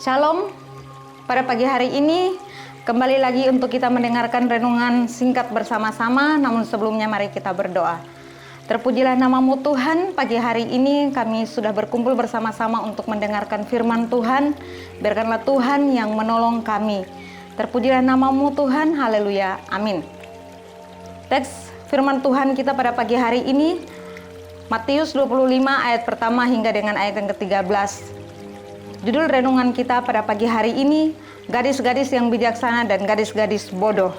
Shalom, pada pagi hari ini kembali lagi untuk kita mendengarkan renungan singkat bersama-sama. Namun sebelumnya mari kita berdoa. Terpujilah namamu Tuhan, pagi hari ini kami sudah berkumpul bersama-sama untuk mendengarkan firman Tuhan. Biarkanlah Tuhan yang menolong kami. Terpujilah namamu Tuhan, haleluya, amin. Teks firman Tuhan kita pada pagi hari ini Matius 25 ayat pertama hingga dengan ayat yang ke-13. Judul renungan kita pada pagi hari ini, gadis-gadis yang bijaksana dan gadis-gadis bodoh.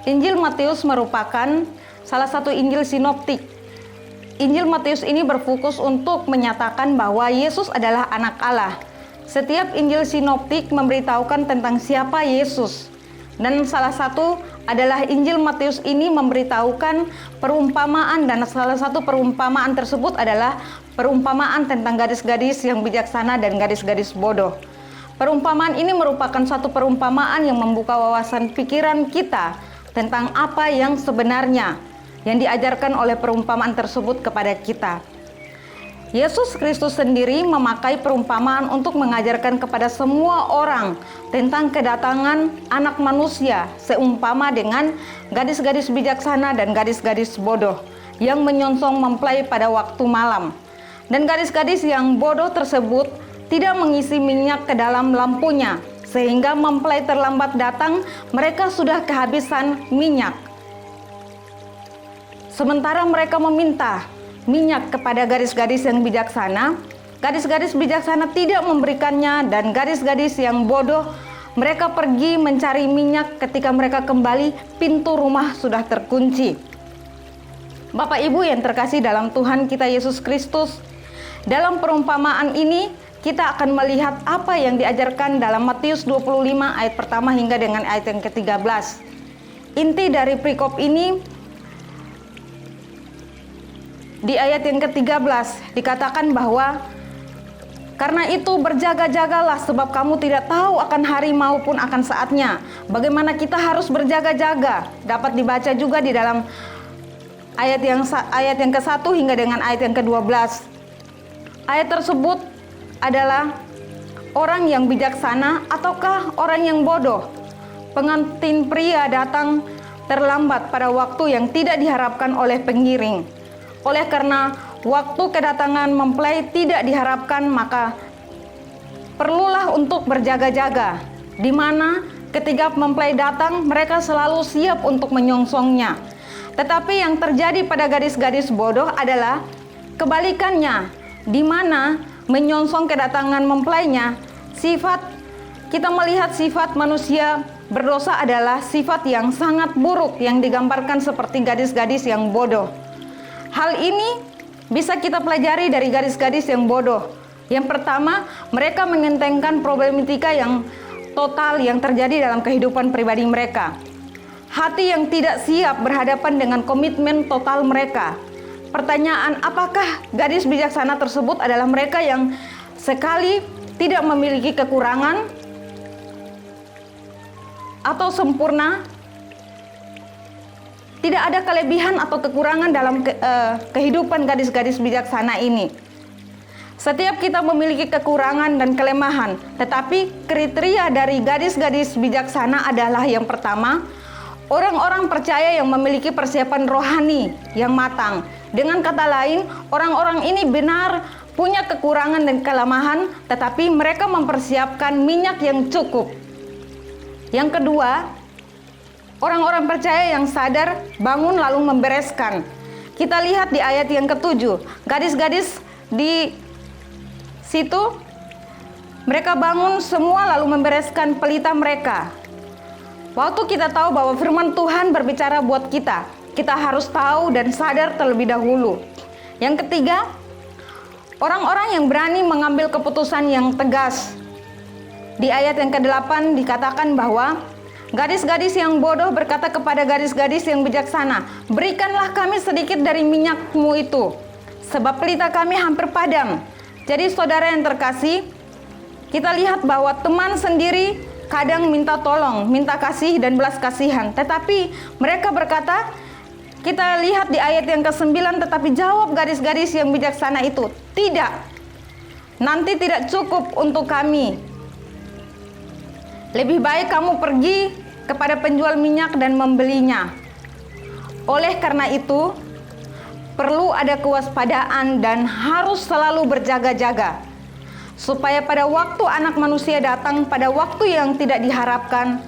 Injil Matius merupakan salah satu Injil sinoptik. Injil Matius ini berfokus untuk menyatakan bahwa Yesus adalah anak Allah. Setiap Injil sinoptik memberitahukan tentang siapa Yesus. Dan salah satu adalah Injil Matius ini memberitahukan perumpamaan, dan salah satu perumpamaan tersebut adalah perumpamaan tentang gadis-gadis yang bijaksana dan gadis-gadis bodoh. Perumpamaan ini merupakan satu perumpamaan yang membuka wawasan pikiran kita tentang apa yang sebenarnya yang diajarkan oleh perumpamaan tersebut kepada kita. Yesus Kristus sendiri memakai perumpamaan untuk mengajarkan kepada semua orang tentang kedatangan anak manusia, seumpama dengan gadis-gadis bijaksana dan gadis-gadis bodoh yang menyongsong mempelai pada waktu malam. Dan gadis-gadis yang bodoh tersebut tidak mengisi minyak ke dalam lampunya, sehingga mempelai terlambat datang, mereka sudah kehabisan minyak. Sementara mereka meminta minyak kepada gadis-gadis yang bijaksana, gadis-gadis bijaksana tidak memberikannya, dan gadis-gadis yang bodoh mereka pergi mencari minyak. Ketika mereka kembali, pintu rumah sudah terkunci. Bapak Ibu yang terkasih dalam Tuhan kita Yesus Kristus, dalam perumpamaan ini kita akan melihat apa yang diajarkan dalam Matius 25 ayat pertama hingga dengan ayat yang ke-13. Inti dari perikop ini di ayat yang ke-13 dikatakan bahwa karena itu berjaga-jagalah, sebab kamu tidak tahu akan hari maupun akan saatnya. Bagaimana kita harus berjaga-jaga dapat dibaca juga di dalam ayat yang ke-1 hingga dengan ayat yang ke-12. Ayat tersebut adalah orang yang bijaksana ataukah orang yang bodoh. Pengantin pria datang terlambat pada waktu yang tidak diharapkan oleh pengiring. Oleh karena waktu kedatangan mempelai tidak diharapkan, maka perlulah untuk berjaga-jaga, di mana ketika mempelai datang mereka selalu siap untuk menyongsongnya. Tetapi yang terjadi pada gadis-gadis bodoh adalah kebalikannya, di mana menyongsong kedatangan mempelainya, kita melihat sifat manusia berdosa adalah sifat yang sangat buruk yang digambarkan seperti gadis-gadis yang bodoh. Hal ini bisa kita pelajari dari gadis-gadis yang bodoh. Yang pertama, mereka mengentengkan problematika yang total yang terjadi dalam kehidupan pribadi mereka. Hati yang tidak siap berhadapan dengan komitmen total mereka. Pertanyaan, apakah gadis bijaksana tersebut adalah mereka yang sekali tidak memiliki kekurangan atau sempurna? Tidak ada kelebihan atau kekurangan dalam kehidupan gadis-gadis bijaksana ini. Setiap kita memiliki kekurangan dan kelemahan, tetapi kriteria dari gadis-gadis bijaksana adalah yang pertama, orang-orang percaya yang memiliki persiapan rohani yang matang. Dengan kata lain, orang-orang ini benar punya kekurangan dan kelemahan, tetapi mereka mempersiapkan minyak yang cukup. Yang kedua, orang-orang percaya yang sadar, bangun lalu membereskan. Kita lihat di ayat yang ke-7, gadis-gadis di situ mereka bangun semua lalu membereskan pelita mereka. Waktu kita tahu bahwa firman Tuhan berbicara buat kita, kita harus tahu dan sadar terlebih dahulu. Yang ketiga, orang-orang yang berani mengambil keputusan yang tegas. Di ayat yang ke-8 dikatakan bahwa gadis-gadis yang bodoh berkata kepada gadis-gadis yang bijaksana, berikanlah kami sedikit dari minyakmu itu, sebab pelita kami hampir padam. Jadi saudara yang terkasih, kita lihat bahwa teman sendiri kadang minta tolong, minta kasih dan belas kasihan. Tetapi mereka berkata, kita lihat di ayat yang ke-9, tetapi jawab gadis-gadis yang bijaksana itu, tidak, nanti tidak cukup untuk kami. Lebih baik kamu pergi kepada penjual minyak dan membelinya. Oleh karena itu, perlu ada kewaspadaan dan harus selalu berjaga-jaga, supaya pada waktu Anak Manusia datang pada waktu yang tidak diharapkan,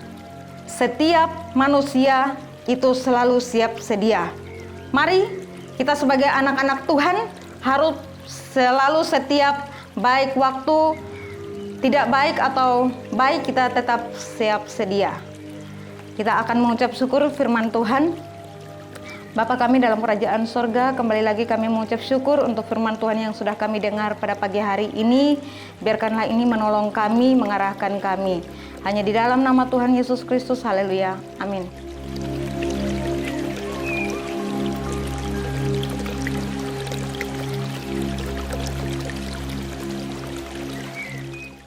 setiap manusia itu selalu siap sedia. Mari kita sebagai anak-anak Tuhan harus selalu setiap, baik waktu tidak baik atau baik, kita tetap siap sedia. Kita akan mengucap syukur firman Tuhan. Bapa kami dalam kerajaan sorga, kembali lagi kami mengucap syukur untuk firman Tuhan yang sudah kami dengar pada pagi hari ini. Biarkanlah ini menolong kami, mengarahkan kami. Hanya di dalam nama Tuhan Yesus Kristus, haleluya, amin.